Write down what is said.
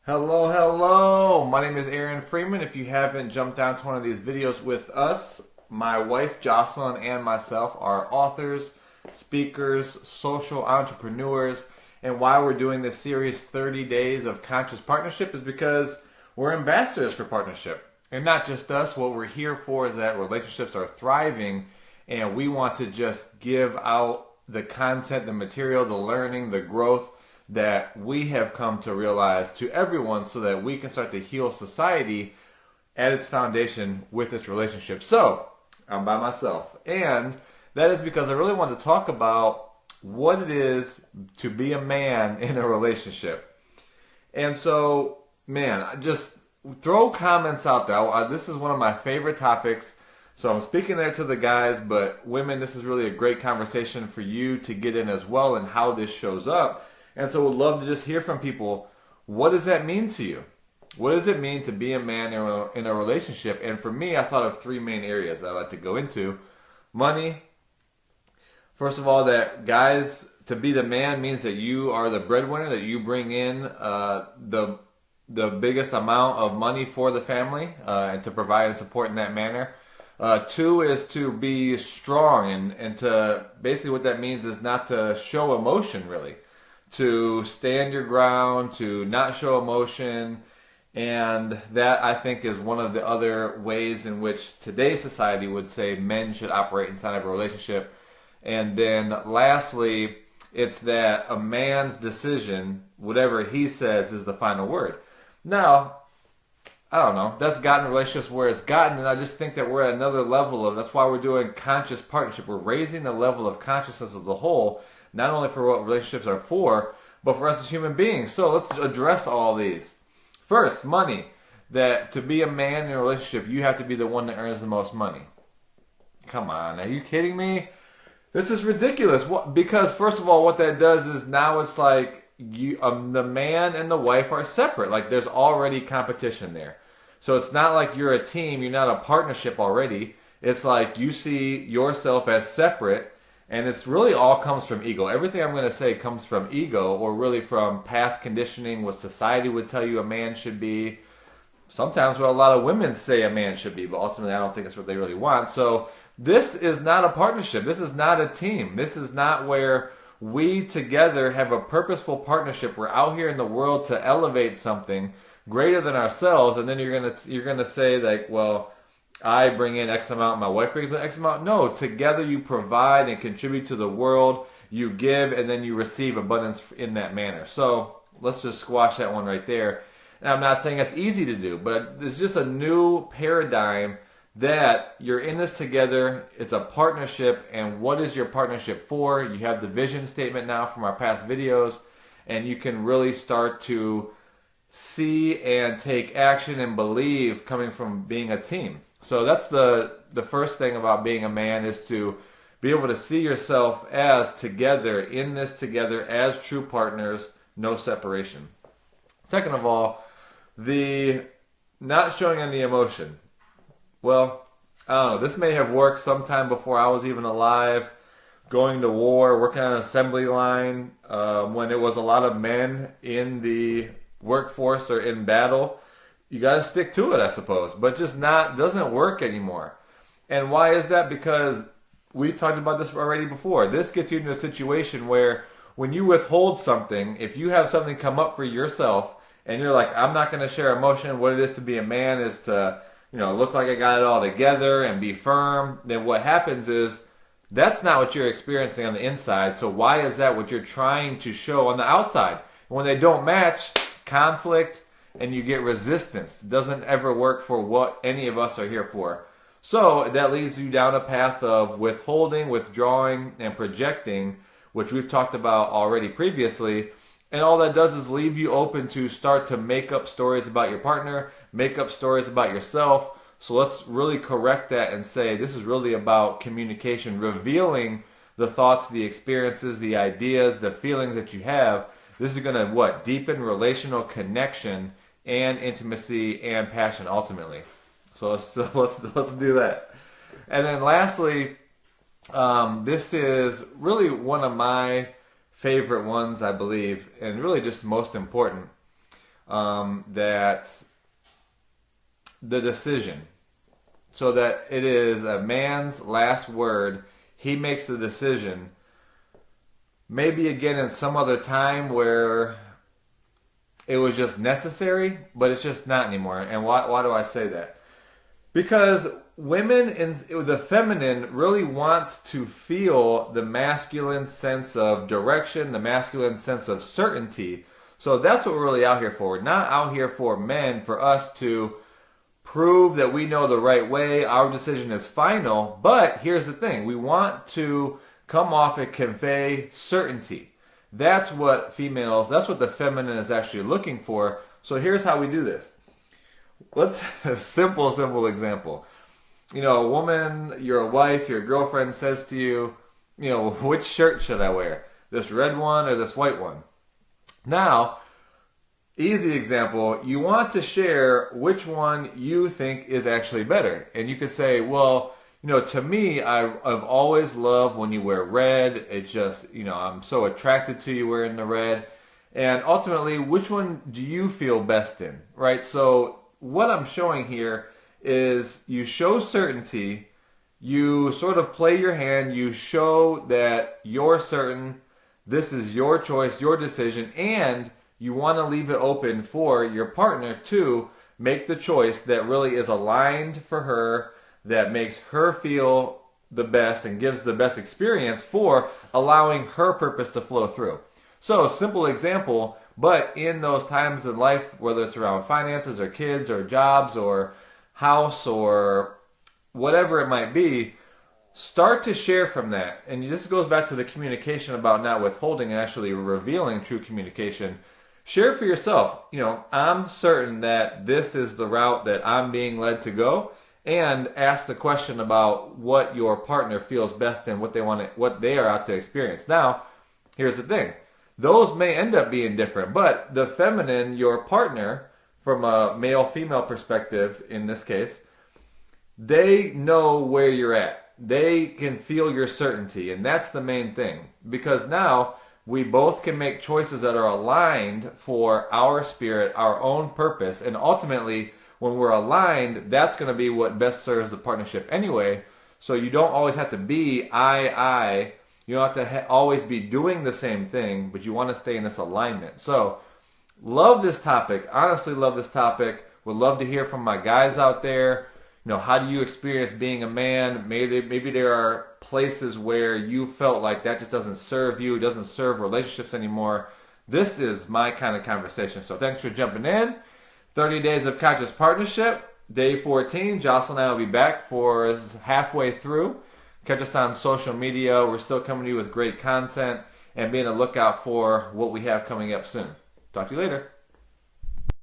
Hello, hello. My name is Aaron Freeman. If you haven't jumped down to one of these videos with us, my wife Jocelyn and myself are authors, speakers, social entrepreneurs, and why we're doing this series 30 Days of Conscious Partnership is because we're ambassadors for partnership. And not just us, what we're here for is that relationships are thriving and we want to just give out the content, the material, the learning, the growth that we have come to realize to everyone so that we can start to heal society at its foundation with its relationship. So, I'm by myself. And that is because I really want to talk about what it is to be a man in a relationship. And so, man, just throw comments out there. This is one of my favorite topics. So I'm speaking there to the guys, but women, this is really a great conversation for you to get in as well and how this shows up. And so we'd love to just hear from people. What does that mean to you? What does it mean to be a man in a relationship? And for me, I thought of three main areas that I'd like to go into. Money. First of all, that guys, to be the man means that you are the breadwinner, that you bring in the biggest amount of money for the family and to provide and support in that manner. Two is to be strong, and to basically what that means is not to show emotion really. To stand your ground, to not show emotion, and that I think is one of the other ways in which today's society would say men should operate inside of a relationship. And then lastly, it's that a man's decision, whatever he says, is the final word. Now, I don't know, that's gotten relationships where it's gotten, and I just think that we're at another level of, that's why we're doing conscious partnership. We're raising the level of consciousness as a whole, not only for what relationships are for, but for us as human beings. So let's address all these. First, money. That to be a man in a relationship, you have to be the one that earns the most money. Come on, are you kidding me? This is ridiculous. Because first of all, what that does is now it's like the man and the wife are separate. Like there's already competition there. So it's not like you're a team, you're not a partnership already. It's like you see yourself as separate. And it's really all comes from ego. Everything I'm going to say comes from ego, or really from past conditioning, what society would tell you a man should be. Sometimes what a lot of women say a man should be, but ultimately I don't think it's what they really want. So this is not a partnership. This is not a team. This is not where we together have a purposeful partnership. We're out here in the world to elevate something greater than ourselves, and then you're gonna say like, well, I bring in X amount, my wife brings in X amount. No, together you provide and contribute to the world, you give, and then you receive abundance in that manner. So let's just squash that one right there. And I'm not saying it's easy to do, but it's just a new paradigm that you're in this together. It's a partnership, and what is your partnership for? You have the vision statement now from our past videos, and you can really start to see and take action and believe coming from being a team. So that's the first thing about being a man, is to be able to see yourself as together, in this together, as true partners, no separation. Second of all, the not showing any emotion. Well, I don't know, this may have worked sometime before I was even alive, going to war, working on an assembly line, when it was a lot of men in the workforce or in battle. You got to stick to it, I suppose, but just doesn't work anymore. And why is that? Because we talked about this already before. This gets you into a situation where when you withhold something, if you have something come up for yourself and you're like, I'm not going to share emotion, what it is to be a man is to, look like I got it all together and be firm, then what happens is that's not what you're experiencing on the inside. So why is that what you're trying to show on the outside? When they don't match, conflict, and you get resistance. It doesn't ever work for what any of us are here for. So that leads you down a path of withholding, withdrawing, and projecting, which we've talked about already previously. And all that does is leave you open to start to make up stories about your partner, make up stories about yourself. So let's really correct that and say this is really about communication, revealing the thoughts, the experiences, the ideas, the feelings that you have. This is going to deepen relational connection and intimacy and passion ultimately. So let's do that. And then lastly, this is really one of my favorite ones, I believe, and really just most important. that the decision, so that it is a man's last word. He makes the decision. Maybe again in some other time where it was just necessary, but it's just not anymore. And why do I say that? Because women in the feminine really wants to feel the masculine sense of direction, the masculine sense of certainty. So that's what we're really out here for. We're not out here for men, for us to prove that we know the right way, our decision is final. But here's the thing, we want to come off and convey certainty. That's what that's what the feminine is actually looking for. So here's how we do this. Let's a simple example. You know, a woman, your wife, your girlfriend says to you, you know, which shirt should I wear? This red one or this white one? Now, easy example, you want to share which one you think is actually better. And you could say, well, you know, to me, I've always loved when you wear red. It's just, you know, I'm so attracted to you wearing the red. And ultimately, which one do you feel best in, right? So what I'm showing here is you show certainty, you sort of play your hand, you show that you're certain, this is your choice, your decision, and you want to leave it open for your partner to make the choice that really is aligned for her, that makes her feel the best and gives the best experience for allowing her purpose to flow through. So, simple example, but in those times in life, whether it's around finances or kids or jobs or house or whatever it might be, start to share from that. And this goes back to the communication about not withholding and actually revealing true communication. Share for yourself. You know, I'm certain that this is the route that I'm being led to go. And ask the question about what your partner feels best in, what they are out to experience. Now, here's the thing. Those may end up being different, but the feminine, your partner, from a male-female perspective in this case, they know where you're at. They can feel your certainty, and that's the main thing. Because now we both can make choices that are aligned for our spirit, our own purpose, and ultimately, when we're aligned, that's going to be what best serves the partnership anyway. So you don't always have to be I. You don't have to always be doing the same thing, but you want to stay in this alignment. So love this topic. Honestly love this topic. Would love to hear from my guys out there. You know, how do you experience being a man? Maybe there are places where you felt like that just doesn't serve you, doesn't serve relationships anymore. This is my kind of conversation. So thanks for jumping in. 30 Days of Conscious Partnership, Day 14. Jocelyn and I will be back for halfway through. Catch us on social media. We're still coming to you with great content and be on the lookout for what we have coming up soon. Talk to you later.